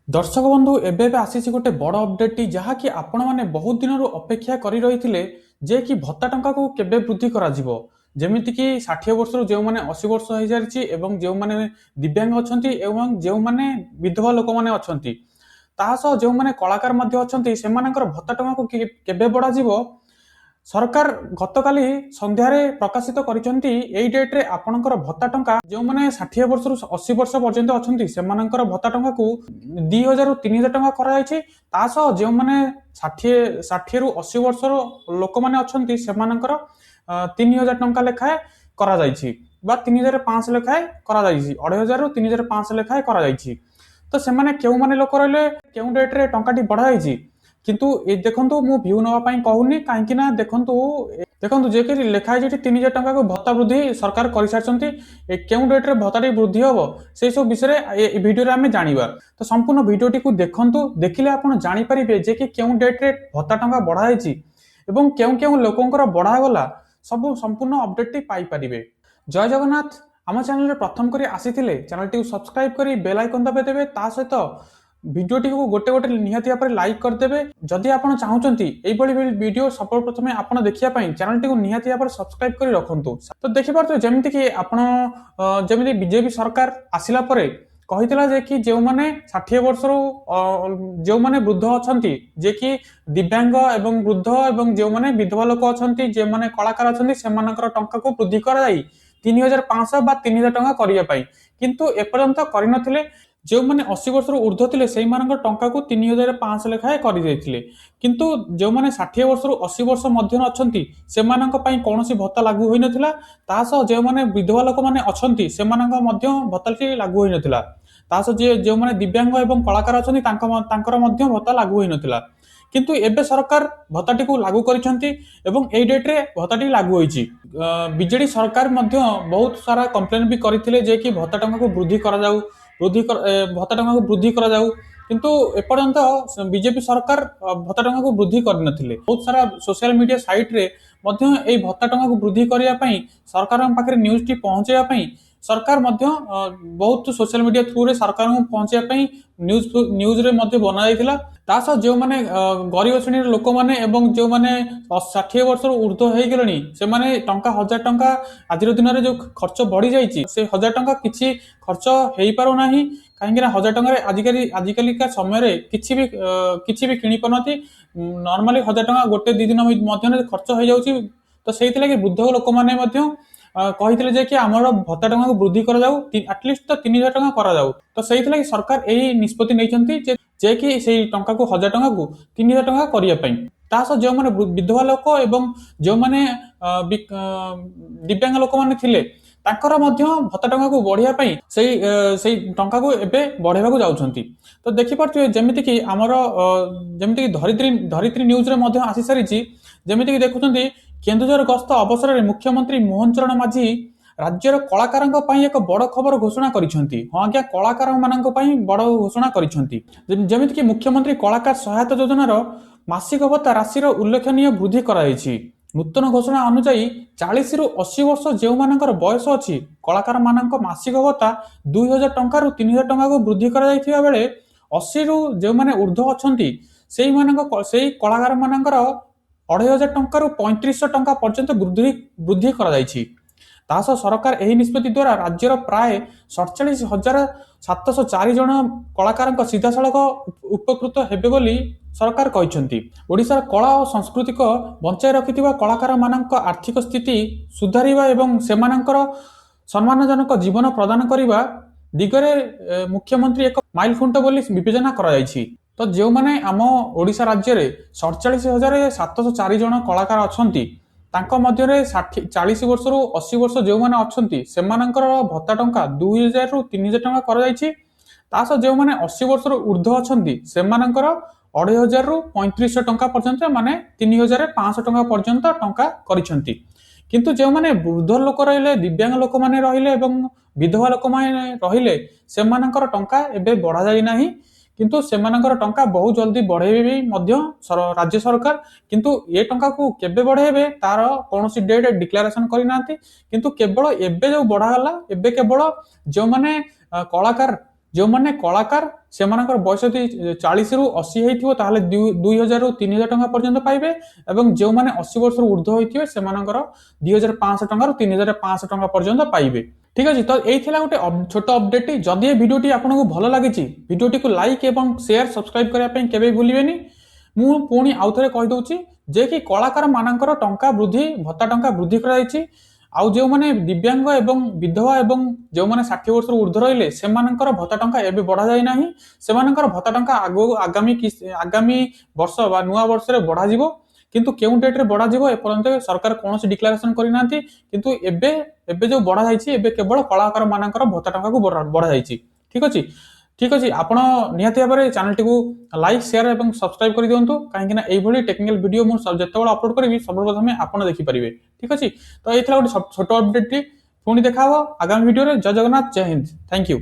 दर्शक बंधु एबे आसी गोटे बड़ अपडेट जहाँकि आपण मैंने बहुत दिन अपेक्षा कर रही जे कि भत्ता टंका को केबे वृद्धि करा जिवो। जेमिति कि 60 वर्ष जो मैंने 80 वर्ष हो सारी एवं जो मैंने दिव्यांग अच्छा एवं जो मैंने विधवा लोक मैंने अच्छा तासह जो मैंने कलाकार अच्छा भत्ता टंका को केबे बढ़ा जिवो। सरकार गतकाली संध्यारे प्रकाशित करिसेंती एई डेट रे आपणकर भत्ता टंका जो माने 60 वर्ष रु 80 वर्ष पर्यंत अछंती सेमानकर भत्ता टंका को 2000 रु 3000 टंका करा जायछि। तासह जो माने 60 रु 80 वर्ष रो लोक माने अछंती सेमानकर 3000 टंका लेखाए करा जायछि बा 3500 लेखाए करा जायछि। 2500 रु 3500 लेखाए करा जायछि। तो सेमाने केउ माने लोक रहले केउ डेट रे टंकाटी बढ़ा जायछि किंतु ए देखंतु मु व्यू नवा पाई कहूनी काहेकि ना देखंतु देखंतु जे कि लेखा जे 3000 टंका को भत्ता वृद्धि सरकार करि सारछंती। केउ डेट रे भत्ताटी वृद्धि होबो से सब विषय ए वीडियो रे हमें जानिबा। तो संपूर्ण वीडियोटी को देखंतु देखिले आपण जानि परिबे जे कि केउ डेट रे भत्ता टंका बढ़ा जायछि एवं केउ केउ लोकंकर बढ़ा गला सब संपूर्ण अपडेट टी पाई परिबे। जय जगन्नाथ। आम चैनल रे प्रथम करी आसीथिले चैनल टी सब्सक्राइब करी बेल आइकन दबे देबे। ता सहित भिडियोटी को गोटे गोटे निहाती भाव लाइक करदेवे। जदि आप चाहूँगी यही वीडियो सब प्रथम आप देखा चैनल टी को निहाती भाव सब्सक्राइब कर रखु। तो देखिपे जमीक जमी बीजेपी सरकार आसला कहीला जे कि जो मैंने 60 वर्ष जो मैंने वृद्ध अच्छा जे कि दिव्यांग एवं वृद्ध एवं जो मैंने विधवा लोक अच्छा जो मैंने कलाकार अच्छा से टंका को वृद्धि कर 3500 बा 3000 टंका करने किंतु एपर्यंत करनथिले। जो मैंने 80 वर्ष ऊर्ध्व थे से टंका को 3500 लेखाएं कर किंतु जो मैंने 60 वर्ष 80 वर्ष मध्य अच्छा कौन भत्ता लागू हो नाला। जो मैंने विधवा लोक मैंने अच्छा भत्ता लागू हो नाला। जो मैंने दिव्यांग एवं कलाकार अच्छा भत्ता लागू हो नाला किंतु एबे सरकार भत्ताटी को लागू करिसेंती एवं एई डेट रे भत्ताटी लागू होईची। बीजेडी सरकार मध्य बहुत सारा कंप्लेन भी करथिले जे कि भत्ता टंका को वृद्धि करा जाऊ भत्ता टंका को वृद्धि करा जाऊ किंतु एपर्यंत बीजेपी सरकार भत्ता टंका को वृद्धि करनथिले। बहुत सारा सोशल मीडिया साइट रे मध्य एई भत्ता टंका को वृद्धि करिया पई सरकार पाखरे न्यूज टी पहुंचाइया पई सरकार मध्य बहुत सोशल मीडिया थ्रू रे सरकार को पहुंचाइया पई न्यूज रे मध्य बना जायतिला। तास जो माने गरीब श्रेणी लोक माने एवं जो माने 60 वर्ष ऊर्ध्व हो गले से माने टंका 1000 टंका आज दिन में जो खर्च बढ़ी जाइए से 1000 टंका किसी खर्च हो पार ना कहीं 1000 टंका आजिकलिका समय किसी भी किणी पारती नॉर्मली 1000 टंका गोटे 2 दिन मध्य खर्च हो जाउची। तो से वृद्ध लोक मैंने कही जे कि आमर भत्ता टंका को वृद्धि कर एटलिस्ट तो 3000 टंका करा जाऊ। तो से सरकार यही निष्पत्ति नहीं जे कि से टंका को 1000 टंका को 3000 टंका करने जो मैंने विधवा लोक एवं जो मैंने दिव्यांग लोक मैंने थिले तांकर मध्य भत्ता टंका को बढ़िया से टंका को एबे बढ़ेबा जाउछंती। तो देखि पारथि जेमिति कि आमर जेमिति कि धरित्री न्यूज रे मध्य आसी सारिछि जेमिति कि देखुछंती केन्दुझर गस्त अवसर में मुख्यमंत्री मोहन चरण माझी राज्यर कलाकार एक बड़ खबर घोषणा करिसेंती। हाँ आज्ञा कलाकार मानक बड़ घोषणा करिसेंती जेमिति कि मुख्यमंत्री कलाकार सहायता योजनार मासिक भत्ता राशि उल्लेखनीय वृद्धि कराଯାଇଛି। नूतन घोषणा अनुसार 40 रु 80 वर्ष जो मानकर बयस अच्छी कलाकार मानक मासिक भत्ता 2000 टंका रु 3000 टंका को वृद्धि करा जायथिबा बेले 80 रु जो माने ऊर्ध्व अछंती सेही मानक सेही कलाकार मानकर 2500 टंका रु 3500 टंका पर्यंत वृद्धि करा जायछि। तासह सरकार एही निष्पत्ति द्वारा राज्यर प्राय 47,704 जन कलाकार सीधा सड़क उपकृत हेबे बोली सरकार कहते। ओडिशार कला और संस्कृति को बंचाई रखिथिबा कलाकार मानक आर्थिक स्थिति सुधारिबा एवं सेमानकर सम्मानजनक जीवन प्रदान करिबा दिगरे मुख्यमंत्री एक माइलखुंट बोली विवेचना करा जायछि। तो जो मैंने आम ओडिशा राज्य में 47,704 जन कलाकार अछंती तांको मध्यरे 40 वर्ष रु 80 वर्ष जो मैंने अछंती सेमानकर भत्ता टंका 2000 रु 3000 टंका कर जायछि। तास जो मैंने 80 वर्ष रु ऊर्ध्व अछंती सेमानकर 2500 रु 3500 टंका पर्यंत माने 3500 टंका पर्यंत टंका करिसेंती। किंतु जो मैंने वृद्ध लोक रहिले दिव्यांग लोक माने रहिले एवं विधवा लोक माने रहिले सेमानकर टंका एबे बढ़ा जाई नाही किंतु सेमानकर टंका बहुत जल्दी बढ़ेबे राज्य सरकार किंतु ये टंका को केबे बढ़ेबे तार कौनसी डेट डिक्लेरेशन करि नांती किंतु केवल एबे जो बढ़ागला एबे केवल जो माने कलाकार ଯେଉଁମାନେ କଳାକାର ସେମାନଙ୍କର ବୟସ ଯଦି 40 ରୁ 80 ହେଇଥିବ ତାହେଲେ 2000 ରୁ 3000 ଟଙ୍କା ପର୍ଯ୍ୟନ୍ତ ପାଇବେ ଏବଂ ଯେଉଁମାନେ 80 ବର୍ଷରୁ ଉର୍ଦ୍ଧ୍ୱ ହୋଇଥିବେ ସେମାନଙ୍କର 2500 ଟଙ୍କାରୁ 3500 ଟଙ୍କା ପର୍ଯ୍ୟନ୍ତ ପାଇବେ। ঠিক ଅଛି, ତ ଏଇଥିଲା ଗୋଟେ ଛୋଟ ଅପଡେଟ୍। ଯଦି ଏ ଭିଡ଼ିଓଟି ଆପଣଙ୍କୁ ଭଲ ଲାଗିଛି ଭିଡ଼ିଓଟିକୁ ଲାଇକ୍ ଏବଂ ସେୟାର ସବସ୍କ୍ରାଇବ୍ କରିବା ପାଇଁ କେବେ ଭୁଲିବେନି। ମୁଁ ପୁଣି ଆଉଥରେ କହିଦେଉଛି ଯେ କି କଳାକାର ମାନଙ୍କର ଟଙ୍କା ବୃଦ୍ଧି ଭତ୍ତା ଟଙ୍କା ବୃଦ୍ଧି କରାଯାଇଛି। ଆଉ ଯେଉଁମାନେ ଦିବ୍ୟାଙ୍ଗ ଏବଂ ବିଧବା ଏବଂ ଯେଉଁମାନେ 60 ବର୍ଷରୁ ଉର୍ଦ୍ଧ୍ୱ ରହିଲେ ସେମାନଙ୍କର ଭତ୍ତା ଟଙ୍କା ଏବେ ବଢ଼ାଯାଇ ନାହିଁ। ସେମାନଙ୍କର ଭତ୍ତା ଟଙ୍କା ଆଗକୁ ଆଗାମୀ ବର୍ଷ ବା ନୂଆ ବର୍ଷରେ ବଢ଼ାଯିବ। କିନ୍ତୁ କେଉଁ ଡେଟ୍ରେ ବଢ଼ାଯିବ ଏପର୍ଯ୍ୟନ୍ତ ସରକାର କୌଣସି ଡିକ୍ଲାରେସନ କରିନାହାନ୍ତି। କିନ୍ତୁ ଏବେ ଯେଉଁ ବଢ଼ାଯାଇଛି ଏବେ କେବଳ କଳାକାର ମାନଙ୍କର ଭତ୍ତା ଟଙ୍କାକୁ ବଢ଼ାଯାଇଛି। ଠିକ ଅଛି, ଆପଣ ନିହାତି ଭାବରେ ଚ୍ୟାନେଲଟିକୁ ଲାଇକ୍ ସେୟାର ଏବଂ ସବସ୍କ୍ରାଇବ୍ କରିଦିଅନ୍ତୁ, କାହିଁକି ନା এইଭଳି ଟେକ୍ନିକାଲ ଭିଡ଼ିଓ ମୁଁ ଯେତେବେଳେ ଅପଲୋଡ କରିବି ସର୍ବପ୍ରଥମେ ଆପଣ ଦେଖିପାରିବେ। ଠିକ ଅଛି, ତ ଏଇଥିଲା ଗୋଟେ ଛୋଟ ଅପଡେଟ୍। ପୁଣି ଦେଖା ହବ ଆଗାମୀ ଭିଡ଼ିଓରେ। ଜୟ ଜଗନ୍ନାଥ, ଜୟ ହିନ୍ଦ, ଥ୍ୟାଙ୍କ ୟୁ।